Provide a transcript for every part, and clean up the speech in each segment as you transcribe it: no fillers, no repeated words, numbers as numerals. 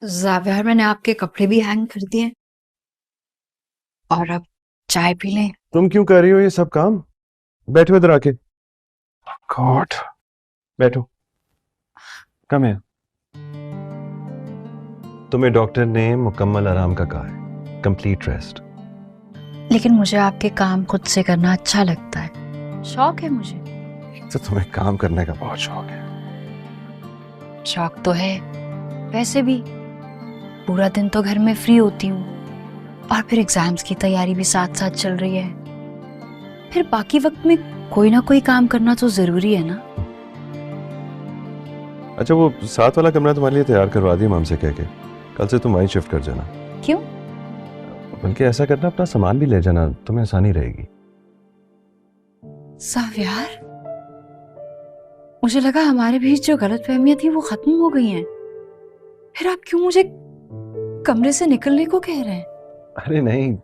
ज़ावियर, मैंने आपके कपड़े भी हैंग कर दिए और अब चाय पी लें। तुम क्यों कर रही हो ये सब काम? बैठो इधर आके। गॉड, बैठो। कम है। तुम्हें डॉक्टर ने मुकम्मल आराम का कहा है, कंप्लीट रेस्ट। लेकिन मुझे आपके काम खुद से करना अच्छा लगता है, शौक है मुझे। तो तुम्हें काम करने का बहुत शौक है। शौक तो है, वैसे भी पूरा दिन तो घर में फ्री होती हूँ और फिर एग्जाम्स की तैयारी भी साथ साथ चल रही है। फिर बाकी वक्त में कोई ना कोई काम करना तो जरूरी है ना। अच्छा, वो साथ वाला कमरा तुम्हारे लिए तैयार करवा दिया मम से कह के। कल से तुम वहीं शिफ्ट कर जाना। क्यों? बल्कि ऐसा करना, अपना सामान भी ले जाना, तुम्हें आसानी रहेगी। ज़ावियर, मुझे लगा हमारे बीच जो गलतफहमियां थी वो खत्म हो गई हैं। फिर आप क्यों मुझे कमरे से निकलने को कह रहे हैं? अरे नहीं,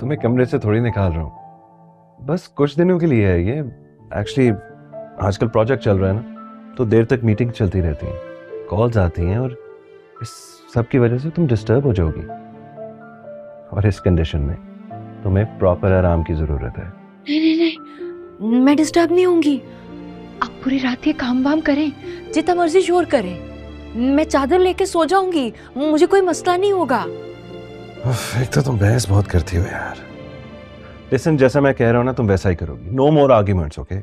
तुम्हें कमरे से थोड़ी निकाल रहा हूँ, बस कुछ दिनों के लिए है ये। एक्चुअली आजकल प्रोजेक्ट चल रहा है ना, तो देर तक मीटिंग चलती रहती है, कॉल्स आती हैं, और इस सब की वजह से तुम डिस्टर्ब हो जाओगी। और इस कंडीशन में तुम्हें प्रॉपर आराम की जरूरत है। नहीं नहीं नहीं, मैं डिस्टर्ब नहीं होंगी। आप पूरी रात ये काम वाम करें, जितना मर्जी शोर करें, मैं चादर लेके सो जाऊंगी, मुझे कोई मसला नहीं होगा। एक तो तुम बहस बहुत करती हो यार। लिसन, जैसा मैं कह रहा हूं ना तुम वैसा ही करोगी। No more arguments, okay?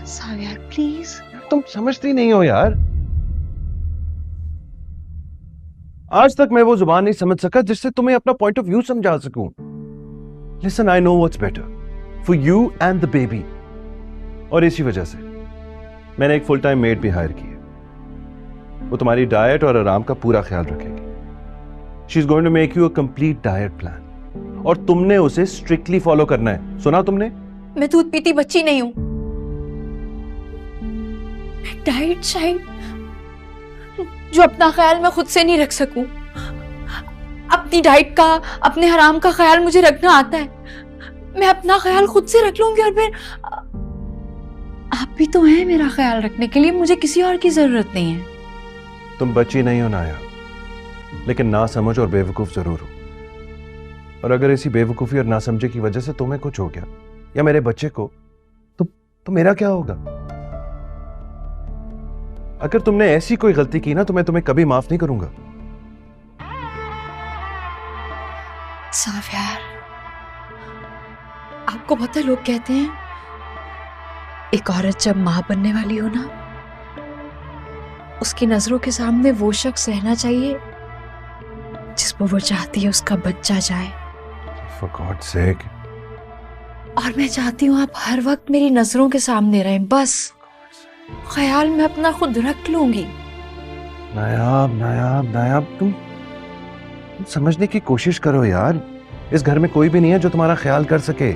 Xavier please. तुम समझती नहीं हो यार। आज तक मैं वो जुबान नहीं समझ सका जिससे तुम्हें अपना पॉइंट ऑफ व्यू समझा सकूं। Listen, I know what's better for you and the baby, और इसी वजह से मैंने एक फुल टाइम मेड भी हायर की है। वो तुम्हारी डाइट और आराम का पूरा ख्याल रखेगी। She is going to make you a complete diet plan, और तुमने उसे स्ट्रिक्टली फॉलो करना है। सुना तुमने? मैं दूध पीती बच्ची नहीं हूं। डाइट शाइट जो अपना ख्याल मैं खुद से नहीं रख सकूं। अपनी डाइट का, अपने हराम का ख्याल मुझे रखना आता है। मैं अपना ख्याल खुद से रख लूंगी, और फिर आप भी तो हैं मेरा ख्याल रखने के लिए, मुझे किसी और की जरूरत नहीं है। तुम बच्ची नहीं हो नाया, लेकिन ना समझ और बेवकूफ जरूर हो। और अगर इसी बेवकूफी और नासमझी की वजह से तुम्हें कुछ हो गया या मेरे बच्चे को, तो मेरा क्या होगा? अगर तुमने ऐसी कोई गलती की ना, तो मैं तुम्हें कभी माफ नहीं करूंगा। ज़ावियर, आपको पता है, लोग कहते हैं एक औरत जब मां बनने वाली हो ना, उसकी नजरों के सामने वो शख्स रहना चाहिए जिस पर वो चाहती है उसका बच्चा जाए। For God's sake. और मैं चाहती हूँ आप हर वक्त मेरी नजरों के सामने रहें, बस ख्याल में अपना खुद रख लूंगी। नायाब नायाब नायाब, तुम समझने की कोशिश करो यार। इस घर में कोई भी नहीं है जो तुम्हारा ख्याल कर सके।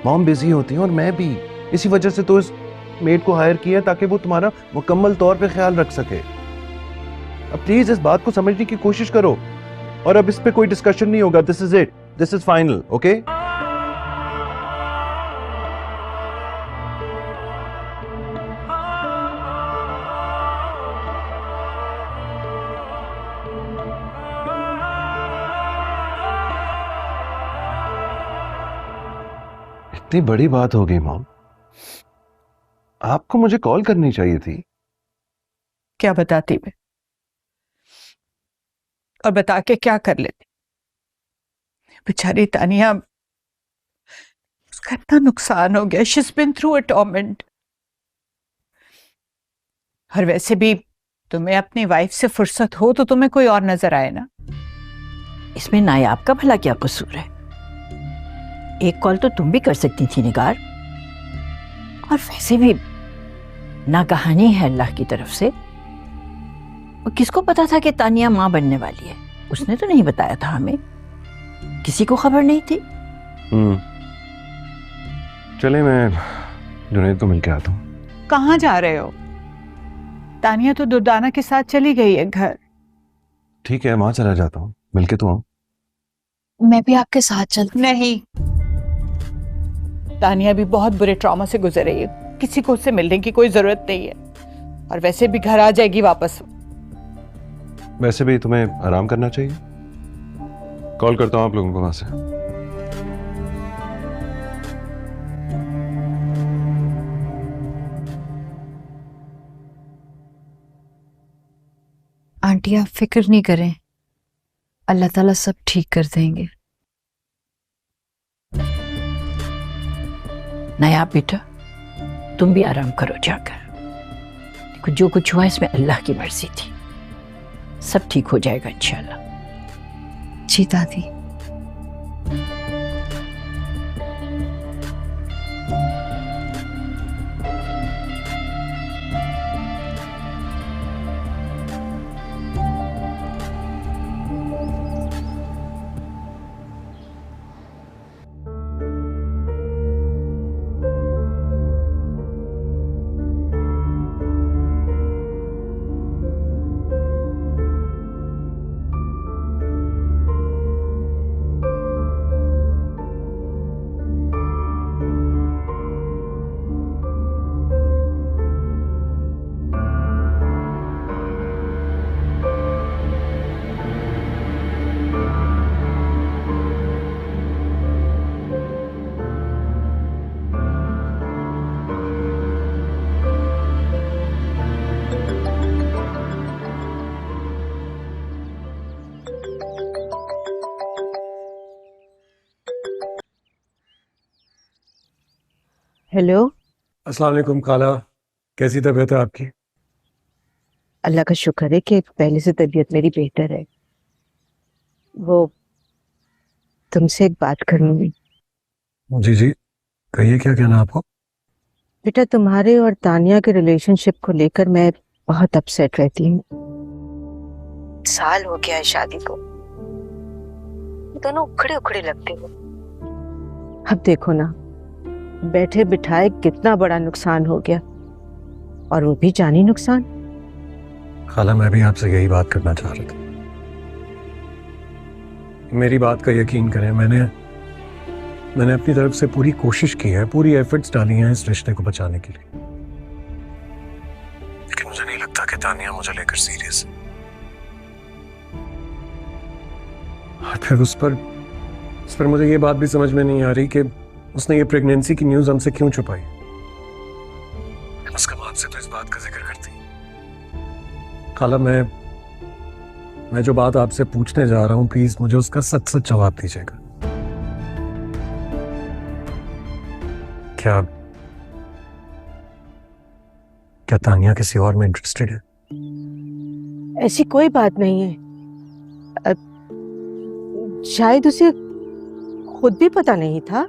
मॉम बिजी होती है और मैं भी, इसी वजह से तो इस मेड को हायर किया ताकि वो तुम्हारा मुकम्मल तौर पे ख्याल रख सके। अब प्लीज इस बात को समझने की कोशिश करो, और अब इस पे कोई डिस्कशन नहीं होगा। This is it, this is final, okay? इतनी बड़ी बात हो गई मॉम, आपको मुझे कॉल करनी चाहिए थी। क्या बताती मैं, और बता के क्या कर लेती? बेचारी तानिया, उसका इतना नुकसान हो गया। She has been through a torment. और वैसे भी तुम्हें अपनी वाइफ से फुर्सत हो तो तुम्हें कोई और नजर आए ना। इसमें नायाब का भला क्या कसूर है? एक कॉल तो तुम भी कर सकती थी निगार। और वैसे भी नागहानी है अल्लाह की तरफ से। और किसको पता था कि तानिया मां बनने वाली है? उसने तो नहीं बताया था हमें, किसी को खबर नहीं थी। चले, मैं जुनैद को मिलके आता हूँ। कहाँ जा रहे हो? तानिया तो दुर्दाना के साथ चली गई है घर। ठीक है, वहां चला जाता हूँ, मिलके तो आओ। मैं भी आपके साथ चलती। नहीं, तानिया भी बहुत बुरे ट्रॉमा से गुजर रही है, किसी को उससे मिलने की कोई जरूरत नहीं है। और वैसे भी घर आ जाएगी वापस। वैसे भी तुम्हें आराम करना चाहिए। कॉल करता हूं आप लोगों को वहां से। आंटी आप फिक्र नहीं करें, अल्लाह ताला सब ठीक कर देंगे। नया बेटा, तुम भी आराम करो जाकर। देखो जो कुछ हुआ इसमें अल्लाह की मर्जी थी, सब ठीक हो जाएगा इंशाल्लाह। जी दादी। हेलो। अस्सलाम वालेकुम खाला, कैसी तबीयत है आपकी? अल्लाह का शुक्र है कि पहले से तबीयत मेरी बेहतर है। वो तुमसे एक बात करनी है। जी जी, कहिए क्या कहना आपको? बेटा तुम्हारे और तानिया के रिलेशनशिप को लेकर मैं बहुत अपसेट रहती हूँ। साल हो गया है शादी को, दोनों उखड़े उखड़े लगते हो। अब देखो ना, बैठे बिठाए कितना बड़ा नुकसान हो गया, और वो भी जानी नुकसान। खाला मैं भी आपसे यही बात करना चाह रहा था। मेरी बात का यकीन करें, मैंने अपनी तरफ से पूरी कोशिश की है, पूरी एफर्ट्स डाली हैं इस रिश्ते को बचाने के लिए, लेकिन मुझे नहीं लगता कि तानिया मुझे लेकर सीरियस है। और फिर उस पर मुझे ये बात भी समझ में नहीं आ रही कि उसने ये प्रेगनेंसी की न्यूज़ हमसे क्यों छुपाई। कम से कम आपसे तो इस बात का जिक्र करती। खाला मैं जो बात आपसे पूछने जा रहा हूं, प्लीज मुझे उसका सच सच जवाब दीजिएगा। क्या तानिया किसी और में इंटरेस्टेड है? ऐसी कोई बात नहीं है। शायद उसे खुद भी पता नहीं था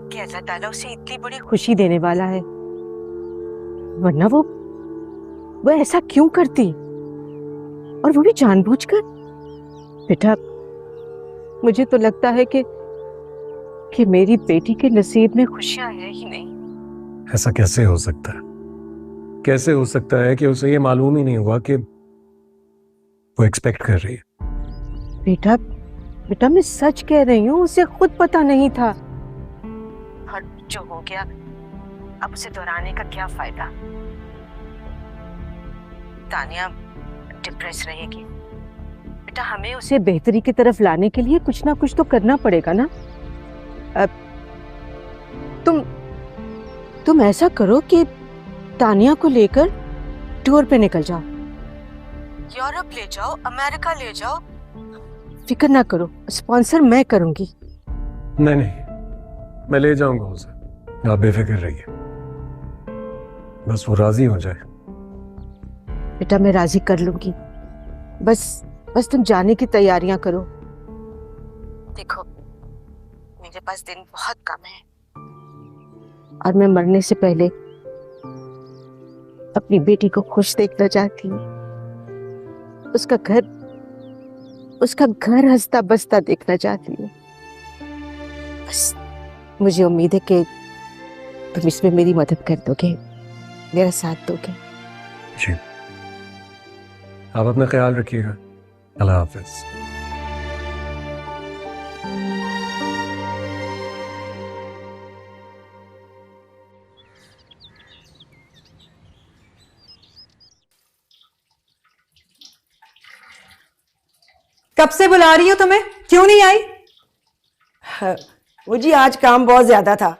कि अल्लाह ताला उसे इतनी बड़ी खुशी देने वाला है, वरना वो ऐसा क्यों करती, और वो भी जानबूझकर। बेटा मुझे तो लगता है कि मेरी बेटी के नसीब में खुशियां है ही नहीं। ऐसा कैसे हो सकता है? कैसे हो सकता है कि उसे ये मालूम ही नहीं हुआ कि वो एक्सपेक्ट कर रही है? बेटा मैं सच कह रही हूँ, उसे खुद पता नहीं था, और जो हो गया अब उसे दोहराने का क्या फायदा। तानिया डिप्रेस रहेगी। बेटा हमें उसे बेहतरी की तरफ लाने के लिए कुछ ना कुछ तो करना पड़ेगा ना। अब तुम ऐसा करो कि तानिया को लेकर टूर पे निकल जाओ, यूरोप ले जाओ, अमेरिका ले जाओ। फिक्र ना करो, स्पॉन्सर मैं करूंगी। नहीं, मैं ले जाऊंगा उसे, आप बेफिक्र रहिए, बस वो राजी हो जाए। बेटा मैं राजी कर लूंगी, बस तुम जाने की तैयारियां करो। देखो मेरे पास दिन बहुत कम है, और मैं मरने से पहले अपनी बेटी को खुश देखना चाहती हूँ। उसका घर हंसता बसता देखना चाहती हूँ। बस मुझे उम्मीद है कि तुम इसमें मेरी मदद कर दोगे, मेरा साथ दोगे। जी, आप अपना ख्याल रखिएगा। अल्लाह हाफिज। कब से बुला रही हूँ तुम्हें, क्यों नहीं आई? वो जी आज काम बहुत ज्यादा था,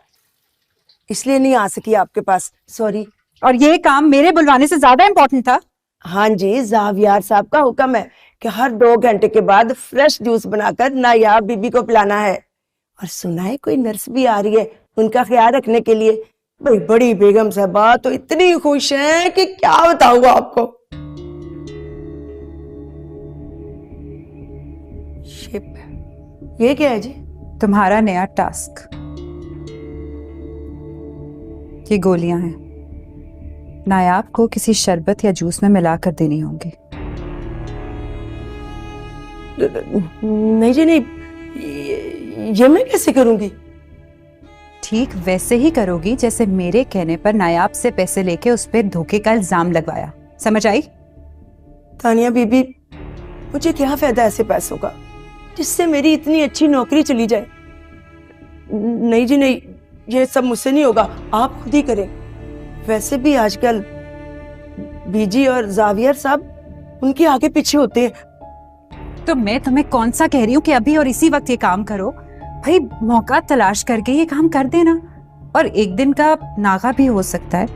इसलिए नहीं आ सकी आपके पास, सॉरी। और ये काम मेरे बुलवाने से ज्यादा इम्पोर्टेंट था? हाँ जी, जावियार साहब का हुक्म है कि हर 2 घंटे के बाद फ्रेश जूस बनाकर नायाब बीबी को पिलाना है। और सुना है कोई नर्स भी आ रही है उनका ख्याल रखने के लिए। भाई बड़ी बेगम साहबा तो इतनी खुश हैं कि क्या बताऊंगा आपको। ये क्या है जी? तुम्हारा नया टास्क। ये गोलियां हैं, नायाब को किसी शरबत या जूस में मिलाकर देनी होंगी। नहीं जी नहीं, ये मैं कैसे करूंगी? ठीक वैसे ही करोगी जैसे मेरे कहने पर नायाब से पैसे लेके उस पर धोखे का इल्जाम लगवाया, समझ आई? तानिया बीबी, मुझे क्या फायदा ऐसे पैसों का जिससे मेरी इतनी अच्छी नौकरी चली जाए। नहीं जी नहीं, ये सब मुझसे नहीं होगा, आप खुद ही करें। वैसे भी आजकल बीजी और जावियर साहब उनके आगे पीछे होते हैं। तो मैं तुम्हें कौन सा कह रही हूँ कि अभी और इसी वक्त ये काम करो? भाई मौका तलाश करके ये काम कर देना, और एक दिन का नागा भी हो सकता है,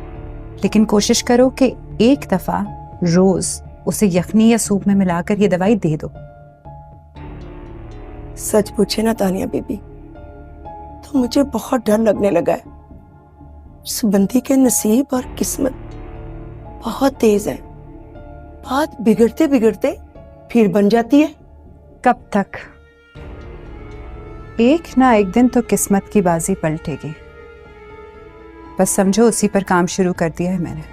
लेकिन कोशिश करो कि एक दफा रोज उसे यखनी या सूप में मिलाकर ये दवाई दे दो। सच पूछे ना तानिया बीबी, तो मुझे बहुत डर लगने लगा है। उस बंदी के नसीब और किस्मत बहुत तेज है, बात बिगड़ते बिगड़ते फिर बन जाती है। कब तक? एक ना एक दिन तो किस्मत की बाजी पलटेगी। बस समझो उसी पर काम शुरू कर दिया है मैंने।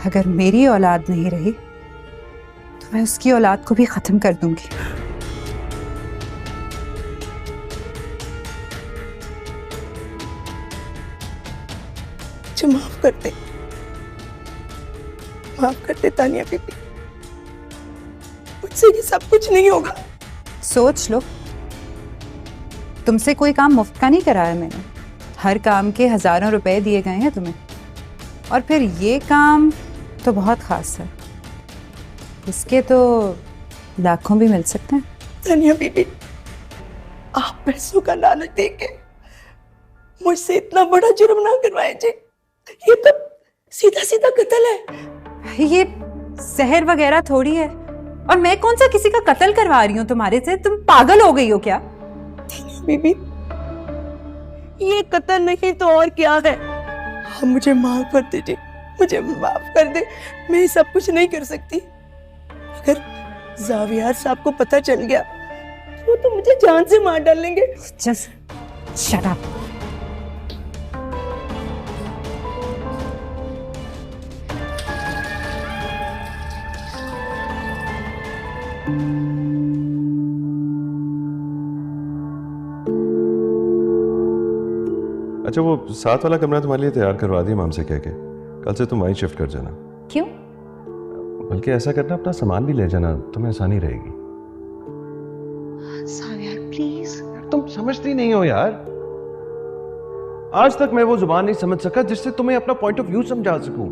अगर मेरी औलाद नहीं रही तो मैं उसकी औलाद को भी खत्म कर दूंगी। माफ कर दे तानिया बीबी, मुझसे ये सब कुछ नहीं होगा। सोच लो, तुमसे कोई काम मुफ्त का नहीं कराया मैंने। हर काम के हजारों रुपए दिए गए हैं तुम्हें, और फिर ये काम तो बहुत खास है, इसके तो लाखों भी मिल सकते हैं। तानिया बीबी, आप पैसों का लालच देके मुझसे इतना बड़ा जुर्म ना करवाए जी। ये तो सीधा सीधा कत्ल है। ये जहर वगैरह थोड़ी है, और मैं कौन सा किसी का कत्ल करवा रही हूँ तुम्हारे से? तुम पागल हो गई हो क्या? बीबी, ये कत्ल नहीं तो और क्या है? आप मुझे माफ कर दीजिए, मुझे माफ कर दे। मैं सब कुछ नहीं कर सकती। अगर जावियार साहब को पता चल गया तो वो तो मुझे जान से मार डालेंगे। Just shut up. अच्छा, वो 7 वाला कमरा तुम्हारे लिए तैयार करवा दिया माम से कह के। कल से तुम वहीं शिफ्ट कर जाना। क्यों? बल्कि ऐसा करना, अपना सामान भी ले जाना, तुम्हें आसानी रहेगी। सावियार प्लीज। तुम समझती नहीं हो यार। आज तक मैं वो जुबान नहीं समझ सका जिससे तुम्हें अपना पॉइंट ऑफ व्यू समझा सकूं।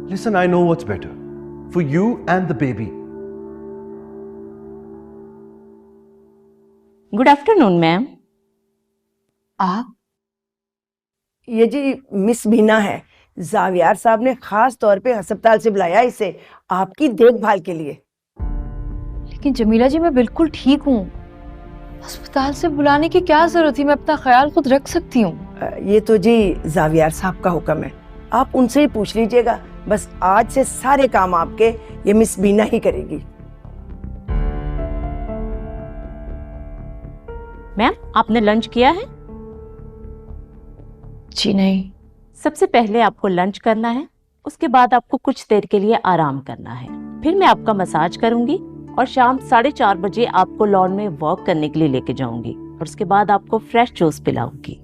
Listen, I know what's better for you and the baby. Good afternoon ma'am. आप? ये जी मिस बीना है, जावियार साहब ने खास तौर पे अस्पताल से बुलाया इसे आपकी देखभाल के लिए। लेकिन जमीला जी, मैं बिल्कुल ठीक हूँ। अस्पताल से बुलाने की क्या जरूरत थी? मैं अपना ख्याल खुद रख सकती हूँ। ये तो जी जावियार साहब का हुक्म है, आप उनसे ही पूछ लीजिएगा। बस आज से सारे काम आपके ये मिस बीना ही करेगी। मैम, आपने लंच किया है? जी नहीं। सबसे पहले आपको लंच करना है, उसके बाद आपको कुछ देर के लिए आराम करना है। फिर मैं आपका मसाज करूंगी और शाम 4:30 बजे आपको लॉन में वॉक करने के लिए लेके जाऊंगी, और उसके बाद आपको फ्रेश जूस पिलाऊंगी।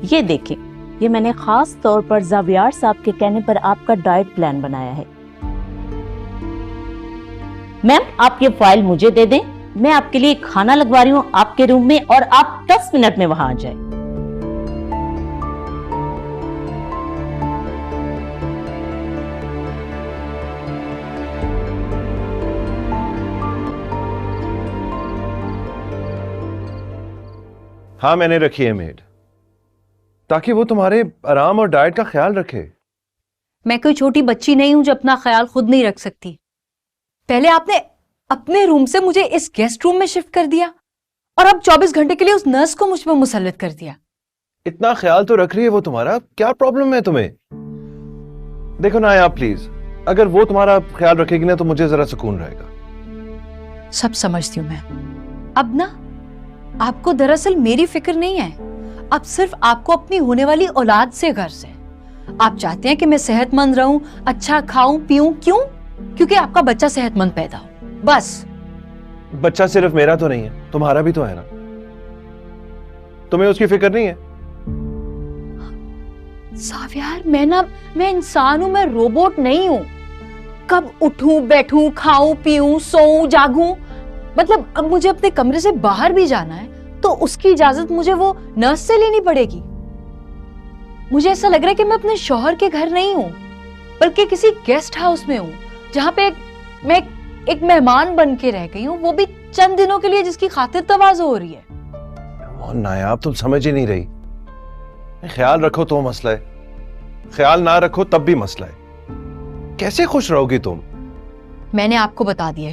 ये देखिए, ये मैंने खास तौर पर जावियार साहब के कहने पर आपका डाइट प्लान बनाया है। मैम, आप ये फाइल मुझे दे दें, मैं आपके लिए खाना लगवा रही हूँ आपके रूम में, और आप 10 मिनट में वहां आ जाए। हाँ मैंने रखी है मेड, ताकि वो तुम्हारे आराम और डाइट का ख्याल रखे। मैं कोई छोटी बच्ची नहीं हूं जो अपना ख्याल खुद नहीं रख सकती। पहले आपने अपने रूम से मुझे इस गेस्ट रूम में शिफ्ट कर दिया और अब 24 घंटे के लिए उस नर्स को मुझ पर मुसल्लत कर दिया। इतना ख्याल तो रख रही है वो तुम्हारा, क्या प्रॉब्लम है तुम्हें? देखो ना यार प्लीज, अगर वो तुम्हारा ख्याल रखेगी ना तो मुझे जरा सुकून रहेगा। सब समझती हूं मैं। अब ना आपको दरअसल मेरी फिक्र नहीं है, अब सिर्फ आपको अपनी होने वाली औलाद से गर्ज है। आप चाहते हैं कि मैं सेहतमंद रहूं, अच्छा खाऊं पीऊं। क्यों? क्योंकि आपका बच्चा सेहतमंद पैदा हो, बस। बच्चा सिर्फ मेरा तो नहीं है, तुम्हारा भी तो है ना। तुम्हें उसकी फिक्र नहीं है? सावियार, मैं इंसान हूं, मैं रोबोट नहीं हूं। कब उठूं, बैठूं, खाऊं, पीऊं, सोऊं, जागूं, मतलब अब मुझे अपने कमरे से बाहर भी जाना है तो उसकी इजाजत मुझे वो नर्स से लेनी पड़ेगी। मुझे ऐसा लग रहा है कि मैं अपने शौहर के घर नहीं हूं, बल्कि किसी गेस्ट हाउस में हूं, जहां पे मैं एक मेहमान बन के रह गई हूं, वो भी चंद दिनों के लिए, जिसकी खातिर तवाज़ो हो रही है। नायाब, तुम समझ ही नहीं रही। ख्याल रखो तो मसला है, ख्याल ना रखो तब भी मसला है। कैसे खुश रहोगी तुम? मैंने आपको बता दिया,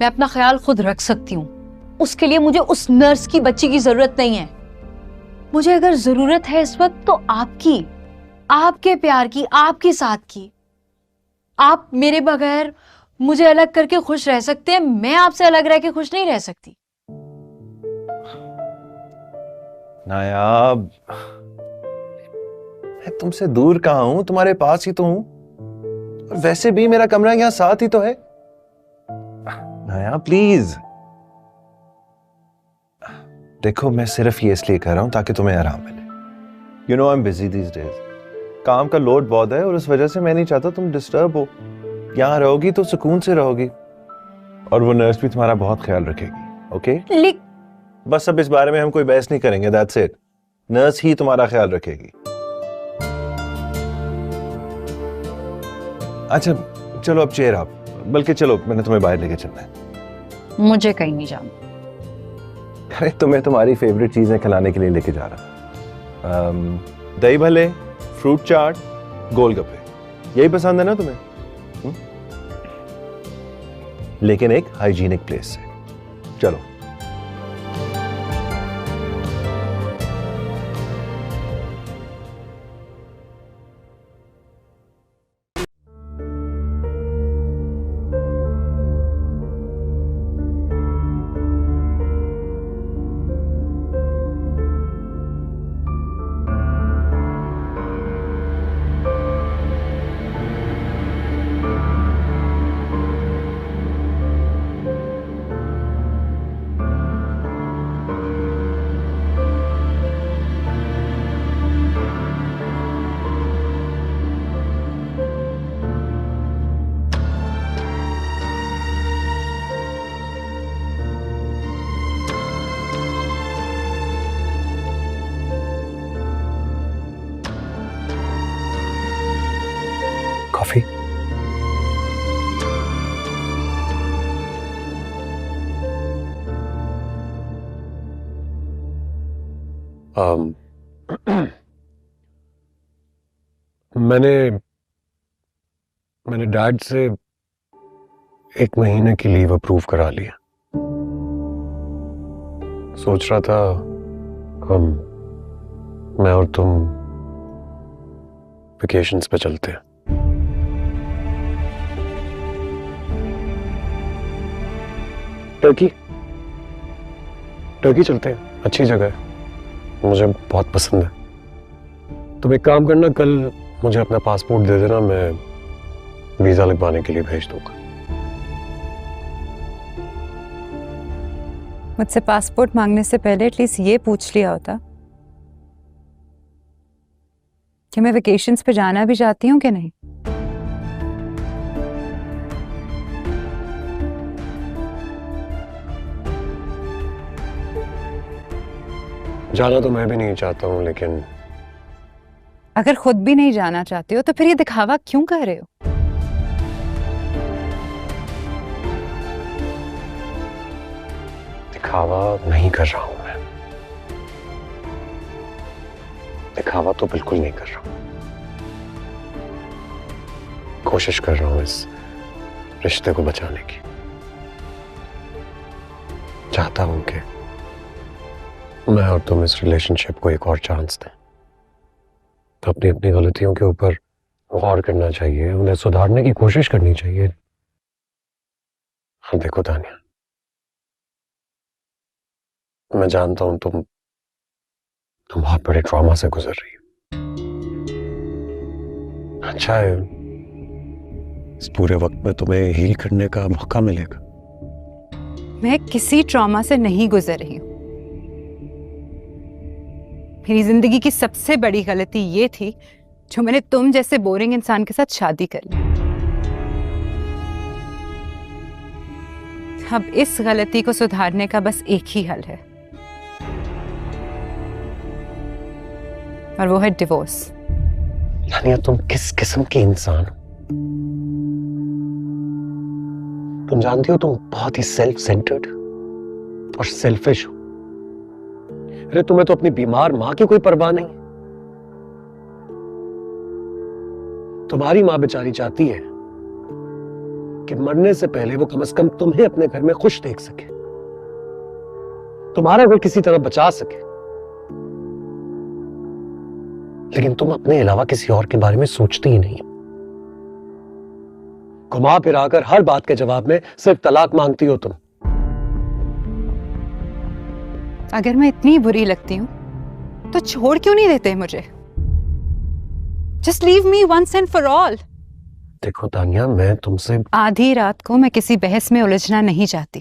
मैं अपना ख्याल खुद रख सकती हूँ। उसके लिए मुझे उस नर्स की बच्ची की जरूरत नहीं है। मुझे अगर जरूरत है इस वक्त तो आपकी, आपके प्यार की, आपके साथ की। आप मेरे बगैर मुझे अलग करके खुश रह सकते हैं, मैं आपसे अलग रह के खुश नहीं रह सकती। नायाब, मैं तुमसे दूर कहां हूं, तुम्हारे पास ही तो हूं। और वैसे भी मेरा कमरा यहां साथ ही तो है। नायाब प्लीज, देखो मैं सिर्फ ये इसलिए कर रहा हूं ताकि तुम्हें आराम मिले। You know I am busy these days, काम का लोड बहुत है और उस वजह से मैं नहीं चाहता तुम डिस्टर्ब हो। यहां रहोगी तो सुकून से रहोगी और वो नर्स भी तुम्हारा बहुत ख्याल रखेगी। ओके? बस अब इस बारे में हम कोई बहस नहीं करेंगे, दैट्स इट। नर्स ही तुम्हारा ख्याल रखेगी। अच्छा चलो अब चेयर आप, बल्कि चलो मैंने तुम्हें बाहर लेके चलना है। मुझे कहीं नहीं जाना। अरे तुम्हें तुम्हारी फेवरेट चीजें खिलाने के लिए लेके जा रहा। दही भल्ले, फ्रूट चाट, गोलगप्पे, यही पसंद है ना तुम्हें? लेकिन एक हाइजीनिक प्लेस से। चलो। कॉफी? मैंने डैड से 1 महीने की लीव अप्रूव करा लिया। सोच रहा था मैं और तुम वेकेशंस पे चलते हैं। टर्की चलते हैं, अच्छी जगह है, मुझे बहुत पसंद है। तुम एक काम करना, कल मुझे अपना पासपोर्ट दे देना, मैं वीजा लगवाने के लिए भेज दूंगा। मुझसे पासपोर्ट मांगने से पहले एटलीस्ट ये पूछ लिया होता कि मैं वेकेशंस पे जाना भी चाहती हूँ कि नहीं। जाना तो मैं भी नहीं चाहता हूँ, लेकिन अगर खुद भी नहीं जाना चाहते हो तो फिर ये दिखावा क्यों कर रहे हो? दिखावा नहीं कर रहा हूं मैं। दिखावा तो बिल्कुल नहीं कर रहा हूं। कोशिश कर रहा हूं इस रिश्ते को बचाने की। चाहता हूं कि मैं और तुम इस रिलेशनशिप को एक और चांस दें। तो अपनी अपनी गलतियों के ऊपर गौर करना चाहिए, उन्हें सुधारने की कोशिश करनी चाहिए। हाँ देखो तानिया, मैं जानता हूं तुम बहुत बड़े ट्रॉमा से गुजर रही हो। अच्छा है, इस पूरे वक्त में तुम्हें हील करने का मौका मिलेगा। मैं किसी ट्रॉमा से नहीं गुजर रही हूं। मेरी जिंदगी की सबसे बड़ी गलती ये थी जो मैंने तुम जैसे बोरिंग इंसान के साथ शादी कर ली। अब इस गलती को सुधारने का बस एक ही हल है, और वो है डिवोर्स। तानिया, तुम किस किस्म के इंसान हो? तुम जानती हो तुम बहुत ही सेल्फ सेंटर्ड और सेल्फिश हो। अरे तुम्हें तो अपनी बीमार मां की कोई परवाह नहीं। तुम्हारी मां बेचारी चाहती है कि मरने से पहले वो कम से कम तुम्हें अपने घर में खुश देख सके, तुम्हारा घर किसी तरह बचा सके। लेकिन तुम अपने अलावा किसी और के बारे में सोचती ही नहीं। घुमा फिराकर हर बात के जवाब में सिर्फ तलाक मांगती हो तुम। अगर मैं इतनी बुरी लगती हूं तो छोड़ क्यों नहीं देते मुझे? Just leave me once and for all. देखो तानिया, मैं तुमसे आधी रात को मैं किसी बहस में उलझना नहीं चाहती,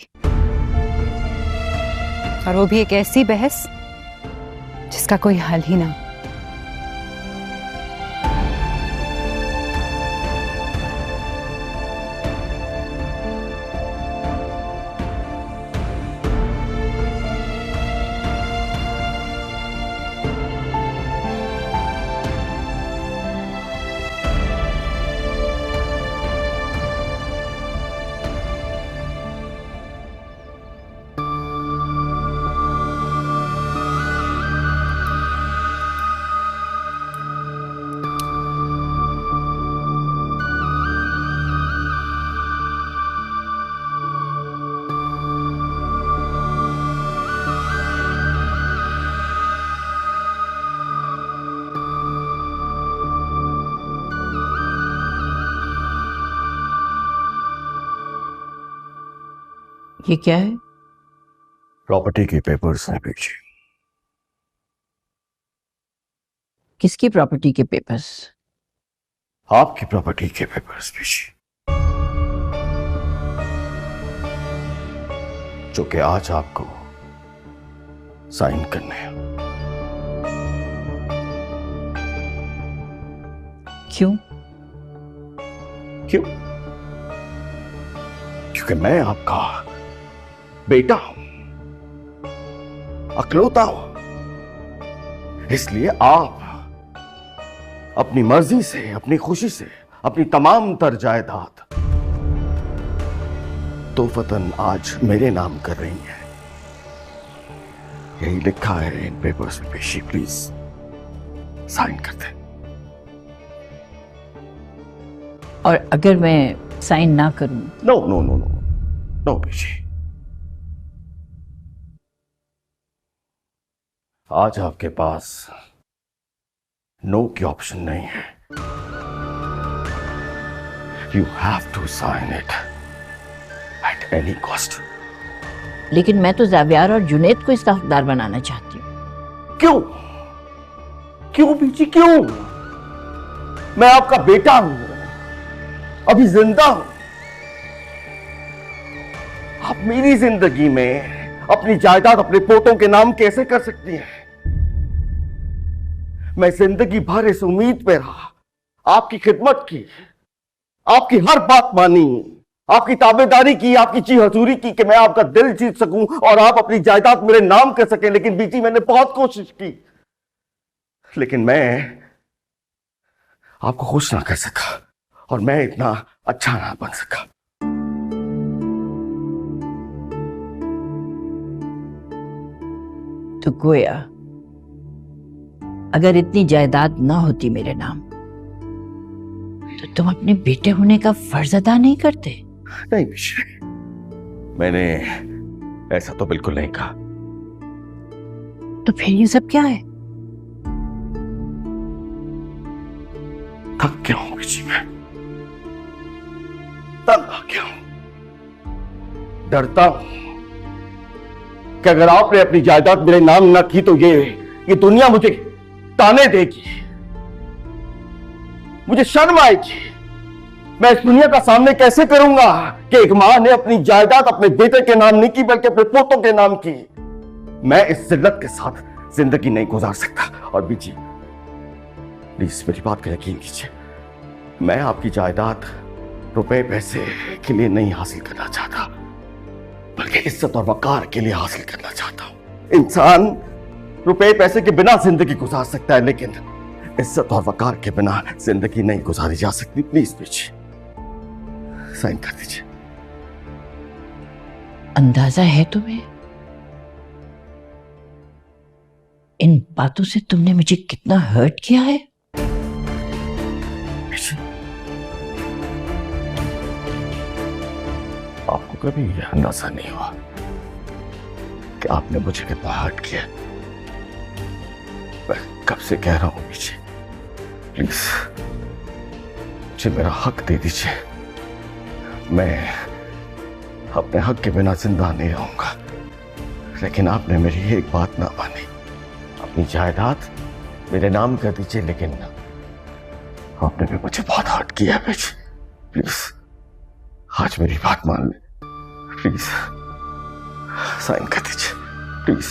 और वो भी एक ऐसी बहस जिसका कोई हल ही ना। ये क्या है? प्रॉपर्टी के पेपर्स हैं बेटी। किसकी प्रॉपर्टी के पेपर्स? आपकी प्रॉपर्टी के पेपर्स बेटी, जो कि आज आपको साइन करने हैं। क्यों? क्यों? क्योंकि मैं आपका बेटा हूं, अकलौता हूं। इसलिए आप अपनी मर्जी से, अपनी खुशी से अपनी तमाम तर जायदाद तोहफतन आज मेरे नाम कर रही हैं। यही लिखा है इन पेपर्स में पेशी, प्लीज साइन कर दें। और अगर मैं साइन ना करूं? No no no no no Peshi, आज आपके पास नो की ऑप्शन नहीं है। You have to sign it at any cost. लेकिन मैं तो जावियार और जुनैद को इसका हकदार बनाना चाहती हूँ। क्यों? क्यों बीजी, क्यों? मैं आपका बेटा हूं, अभी जिंदा हूं। आप मेरी जिंदगी में अपनी जायदाद अपने पोतों के नाम कैसे कर सकती हैं? मैं जिंदगी भर इस उम्मीद पे रहा, आपकी खिदमत की, आपकी हर बात मानी, आपकी ताबेदारी की, आपकी जी हजूरी की कि मैं आपका दिल जीत सकूं और आप अपनी जायदाद मेरे नाम कर सकें। लेकिन बीजी, मैंने बहुत कोशिश की, लेकिन मैं आपको खुश ना कर सका और मैं इतना अच्छा ना बन सका। तो गोया अगर इतनी जायदाद ना होती मेरे नाम तो तुम अपने बेटे होने का फर्ज अदा नहीं करते। नहीं बीजी, मैंने ऐसा तो बिल्कुल नहीं कहा। तो फिर ये सब क्या है? थक गया हूं बीजी, मैं तंग आ गया हूं। डरता हूं कि अगर आपने अपनी जायदाद मेरे नाम ना की तो ये दुनिया मुझे ताने देगी, मुझे शर्म आएगी। मैं इस दुनिया का सामने कैसे करूंगा कि एक मां ने अपनी जायदाद अपने बेटे के नाम नहीं की बल्कि अपने पोतों के नाम की। मैं इस जिल्लत के साथ जिंदगी नहीं गुजार सकता। और बीजी प्लीज मेरी बात का यकीन कीजिए, मैं आपकी जायदाद रुपए पैसे के लिए नहीं हासिल करना चाहता, बल्कि इज्जत और वकार के लिए हासिल करना चाहता हूं। इंसान रुपए पैसे के बिना जिंदगी गुजार सकता है, लेकिन इज्जत और वकार के बिना जिंदगी नहीं गुजारी जा सकती। प्लीज बीजी साइन कर दीजिए। अंदाजा है तुम्हें इन बातों से तुमने मुझे कितना हर्ट किया है? आपको कभी यह अंदाजा नहीं हुआ कि आपने मुझे कितना हर्ट किया? मैं कब से कह रहा हूं बीजी, प्लीज मुझे मेरा हक दे दीजिए। मैं अपने हक के बिना जिंदा नहीं रहूंगा, लेकिन आपने मेरी एक बात ना मानी। अपनी जायदाद मेरे नाम कर दीजिए, लेकिन आपने भी मुझे बहुत हर्ट किया है बीजी। प्लीज आज मेरी बात मान ले, प्लीज साइन कर दीजिए प्लीज।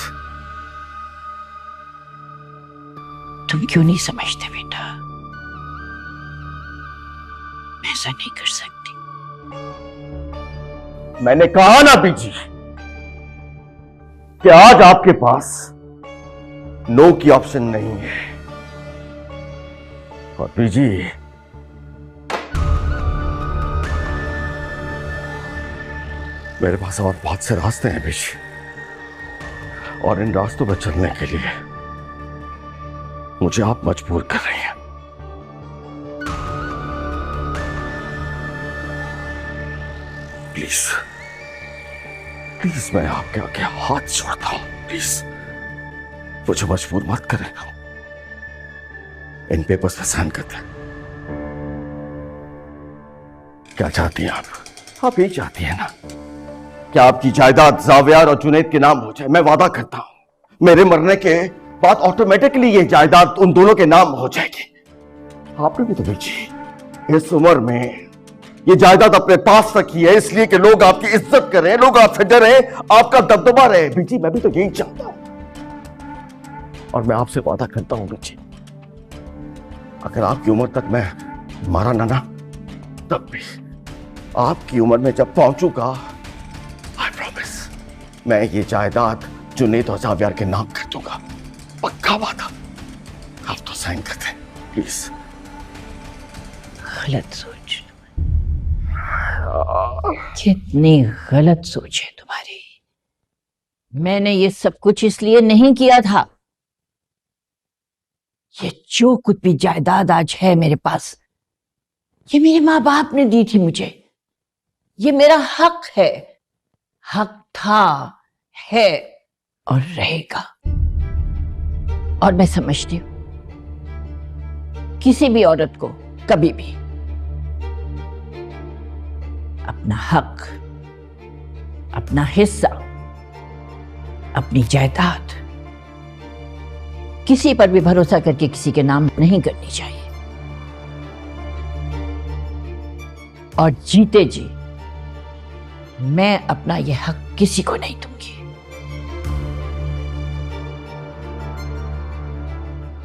तुम क्यों नहीं समझते बेटा, मैं ऐसा नहीं कर सकती। मैंने कहा ना बीजी कि आज आपके पास नो की ऑप्शन नहीं है। और बीजी मेरे पास और बहुत से रास्ते हैं बीजी, और इन रास्तों पर चलने के लिए मुझे आप मजबूर कर रही हैं। प्लीज प्लीज मैं आपके आगे हाथ जोड़ता हूं, प्लीज मुझे मजबूर मत करें। इन पेपर्स पे साइन करते हैं। क्या चाहती हैं आप यही चाहती हैं ना कि आपकी जायदाद जावियार और जुनैद के नाम हो जाए। मैं वादा करता हूं मेरे मरने के बाद ऑटोमेटिकली ये जायदाद उन दोनों के नाम हो जाएगी। आपने भी तो बीजी इस उम्र में ये जायदाद अपने पास रखी है इसलिए कि लोग आपकी इज्जत करें, लोग आपसे डरें, आपका दबदबा रहे। बीजी मैं भी तो यही चाहता हूं, और मैं आपसे वादा करता हूं बीजी अगर आपकी उम्र तक मैं मारा ना तब भी आपकी उम्र में जब पहुंचूंगा, आई प्रॉमिस मैं ये जायदाद जुनैद और जावियार के नाम कर दूंगा। पक्का वादा। आप तो साइन कर दें प्लीज। गलत सोच, कितनी गलत सोच है तुम्हारी। मैंने ये सब कुछ इसलिए नहीं किया था। ये जो कुछ भी जायदाद आज है मेरे पास, ये मेरे माँ बाप ने दी थी मुझे। ये मेरा हक है, हक था, है और रहेगा। और मैं समझती हूं किसी भी औरत को कभी भी अपना हक, अपना हिस्सा, अपनी जायदाद किसी पर भी भरोसा करके किसी के नाम नहीं करनी चाहिए। और जीते जी मैं अपना यह हक किसी को नहीं दूंगी।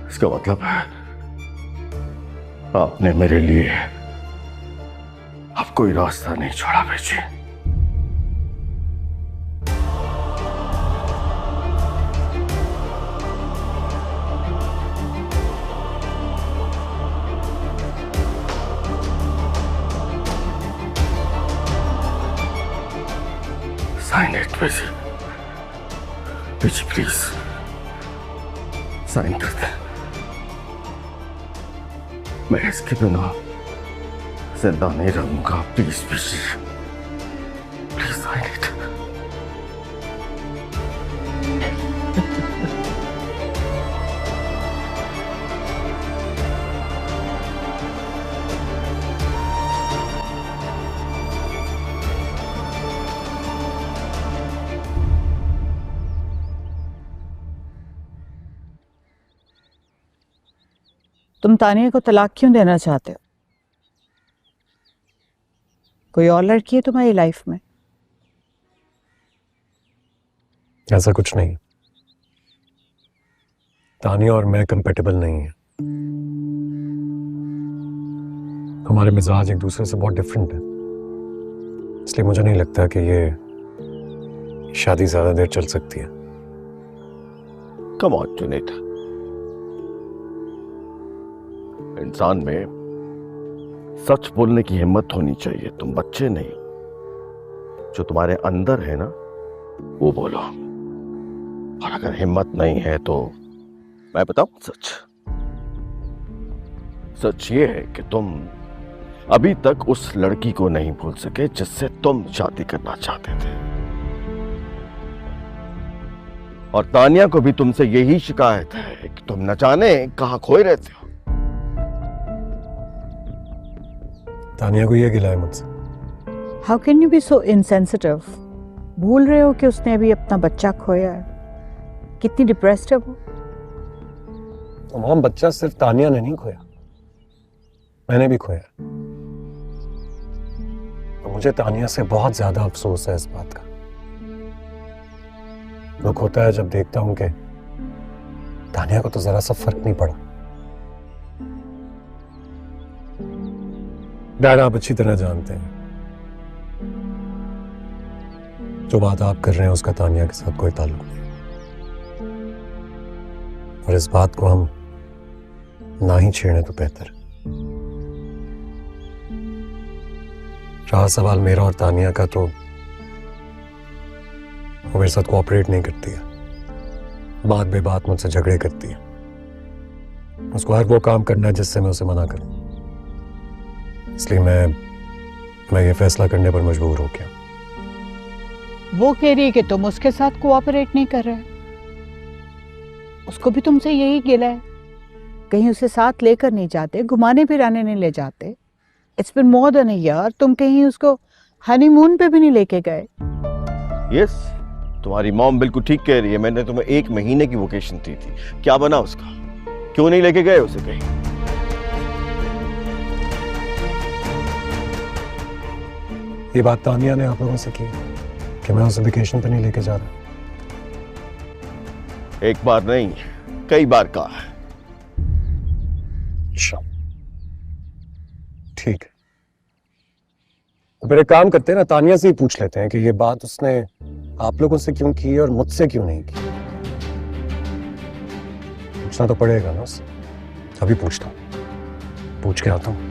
इसका मतलब है आपने मेरे लिए अब कोई रास्ता नहीं छोड़ा BG. Sign it BG, BG please sign कर दे। मैं इसके बिना जिंदा नहीं रहूंगा। Please please please I need. तुम तानिया को तलाक क्यों देना चाहते हो? कोई और लड़की है तुम्हारी लाइफ में? ऐसा कुछ नहीं। तानिया और मैं कंपेटेबल नहीं है। हमारे मिजाज एक दूसरे से बहुत डिफरेंट है, इसलिए मुझे नहीं लगता कि ये शादी ज्यादा देर चल सकती है। कम ऑन जुनैद, इंसान में सच बोलने की हिम्मत होनी चाहिए। तुम बच्चे नहीं, जो तुम्हारे अंदर है ना वो बोलो। और अगर हिम्मत नहीं है तो मैं बताऊं सच, सच ये है कि तुम अभी तक उस लड़की को नहीं भूल सके जिससे तुम शादी करना चाहते थे। और तानिया को भी तुमसे यही शिकायत है कि तुम न जाने कहां खोए रहते हो। तानिया को ये गिला है मुझसे। How can you be so insensitive? भूल रहे हो कि उसने अभी अपना बच्चा खोया है? कितनी डिप्रेस्ड है वो। तमाम बच्चा सिर्फ तानिया ने नहीं खोया, मैंने भी खोया। तो मुझे तानिया से बहुत ज्यादा अफसोस है इस बात का। दुख होता है जब देखता हूं कि तानिया को तो जरा सा फर्क नहीं पड़ा। डैड, आप अच्छी तरह जानते हैं जो बात आप कर रहे हैं उसका तानिया के साथ कोई ताल्लुक नहीं, और इस बात को हम ना ही छेड़े तो बेहतर। रहा सवाल मेरा और तानिया का, तो वो मेरे साथ कोऑपरेट नहीं करती है, बात बे बात मुझसे झगड़े करती है। उसको हर वो काम करना है जिससे मैं उसे मना करूं, इसलिए मैं ये फैसला करने पर मजबूर हो गया। वो कह रही है कि तुम उसके साथ कोऑपरेट नहीं कर रहे। उसको भी तुमसे यही गिला है, कहीं उसे साथ लेकर नहीं जाते, घुमाने फिराने नहीं ले जाते। It's been more than a year, तुम कहीं उसको हनीमून पे भी नहीं लेके गए। यस, तुम्हारी मॉम बिल्कुल ठीक कह रही है। मैंने तुम्हें 1 महीने की वोकेशन दी थी, क्या बना उसका? क्यों नहीं लेके गए उसे कहीं? ये बात तानिया ने आप लोगों से की कि मैं उसे वेकेशन पे नहीं लेके जा रहा। एक बार नहीं, कई बार कहा है। अच्छा, ठीक है, तो फिर एक काम करते हैं ना, तानिया से ही पूछ लेते हैं कि ये बात उसने आप लोगों से क्यों की और मुझसे क्यों नहीं की। पूछना तो पड़ेगा ना उससे। अभी पूछता हूं, पूछ के आता हूं।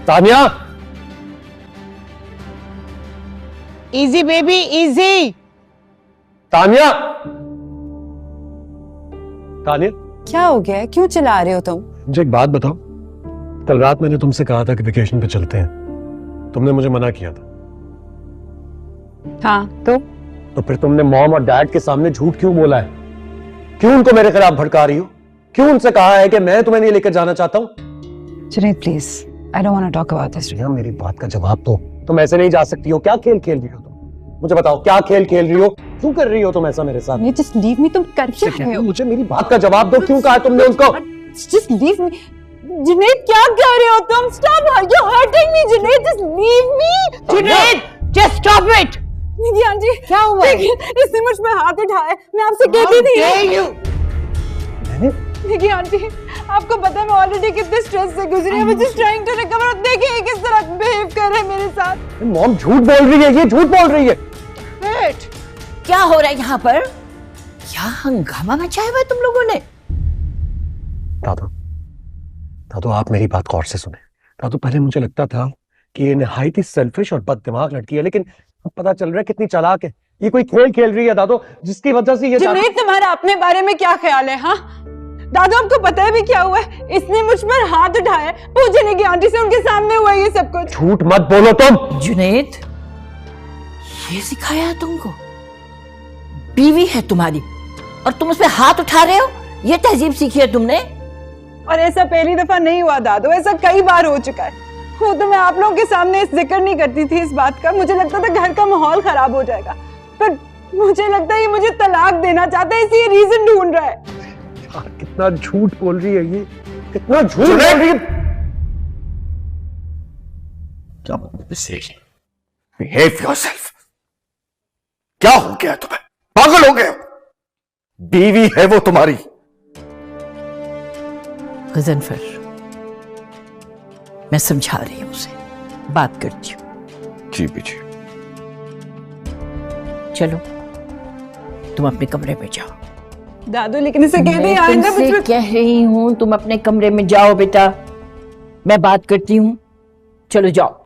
Tania, easy baby easy. Tania, Tania, क्या हो गया है? क्यों चिल्ला रहे हो तुम? मुझे एक बात बताओ। कल रात मैंने तुमसे कहा था कि वेकेशन पे चलते हैं, तुमने मुझे मना किया था। हाँ, तो फिर तुमने मॉम और डैड के सामने झूठ क्यों बोला है? क्यों उनको मेरे खिलाफ भड़का रही हो? क्यों उनसे कहा है कि मैं तुम्हें नहीं लेकर जाना चाहता हूँ? Junaid please, I don't want to talk about this. मेरी बात का जवाब दो। तुम ऐसे नहीं जा सकती हो। क्या खेल खेल रही हो तुम? मुझे बताओ, क्या खेल खेल रही हो? क्यों कर रही हो तुम ऐसा मेरे साथ? जस्ट लीव मी। तुम कर क्या रहे हो? मुझे मेरी बात का जवाब दो। क्यों कहा तुमने उनको? Just leave me. जुनैद, क्या कर रहे हो तुम? Stop, you are hurting me. Junaid, just leave me. Junaid, just stop it. Nikki aunty, क्या हुआ? इसने मुझ पे हाथ उठाया। मैं आपसे कहती थी। निकी आंटी, आपको पता है मैं ऑलरेडी कितने स्ट्रेस से गुजरी हूं। Just trying to recover. देखिए किस तरह बिहेव कर रहे हैं मेरे साथ। मॉम झूठ बोल रही है, ये झूठ बोल रही है। क्या हो रहा है यहाँ पर? क्या हंगामा मचाया हुआ है तुम लोगों ने? दादू, आप मेरी बात गौर से सुने। दादू, पहले मुझे लगता था कि ये निहायत ही सेल्फिश और बददिमाग लड़की है, लेकिन अब पता चल रहा है कितनी चालाक है। ये कोई खेल खेल रही है दादू, जिसकी वजह से ये। जुनैद, तुम्हारा अपने बारे में क्या ख्याल है? हाँ, दादू आपको पता है भी क्या हुआ है? इसने मुझ पर हाथ उठाया, पूछने की आंटी से उनके सामने हुआ ये सब कुछ। झूठ मत बोलो तुम। जुनैद, ये सिखाया है तुमको? बीवी है तुम्हारी और तुम उस पर हाथ उठा रहे हो? ये तहजीब सीखी है तुमने? और ऐसा पहली दफा नहीं हुआ दादू, ऐसा कई बार हो चुका है। वो तो मैं आप लोगों के सामने जिक्र नहीं करती थी इस बात का, मुझे लगता था घर का माहौल खराब हो जाएगा, पर मुझे लगता है ये मुझे तलाक देना चाहता है, इसी रीजन ढूंढ रहा है। यार कितना झूठ बोल रही है ये, कितना झूठ बोल रही है। क्या बिहेव योरसेल्फ। क्या हो गया तुम्हें? पागल हो गए हो? बीवी है वो तुम्हारी। गजनफर, मैं समझा रही हूं उसे, बात करती हूं। जी बीजी। चलो तुम अपने कमरे में जाओ। दादू लेकिन इसे कह दे आएंगे। मैं तुमसे कह रही हूं तुम अपने कमरे में जाओ बेटा, मैं बात करती हूं। चलो जाओ।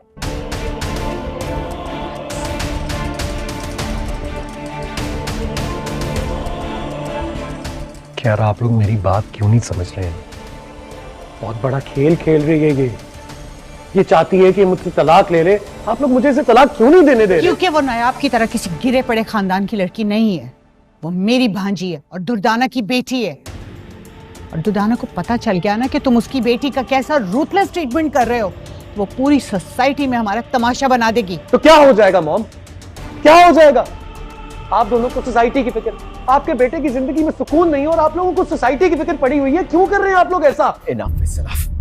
यार आप लोग मेरी बात क्यों नहीं समझ रहे हैं? बहुत बड़ा खेल खेल रही है ये चाहती है कि मुझसे तलाक ले ले। आप लोग मुझे इसे तलाक क्यों नहीं देने दे रहे? क्योंकि वो नायाब की तरह किसी गिरे पड़े खानदान की लड़की नहीं है, वो मेरी भांजी है और दुर्दाना की बेटी है। और दुर्दाना को पता चल गया ना कि तुम उसकी बेटी का कैसा रूथलेस ट्रीटमेंट कर रहे हो, वो पूरी सोसाइटी में हमारा तमाशा बना देगी। तो क्या हो जाएगा मॉम? क्या हो जाएगा? आप दोनों को सोसाइटी की फिक्र, आपके बेटे की जिंदगी में सुकून नहीं और आप लोगों को सोसाइटी की फिक्र पड़ी हुई है। क्यों कर रहे हैं आप लोग ऐसा? Enough is enough.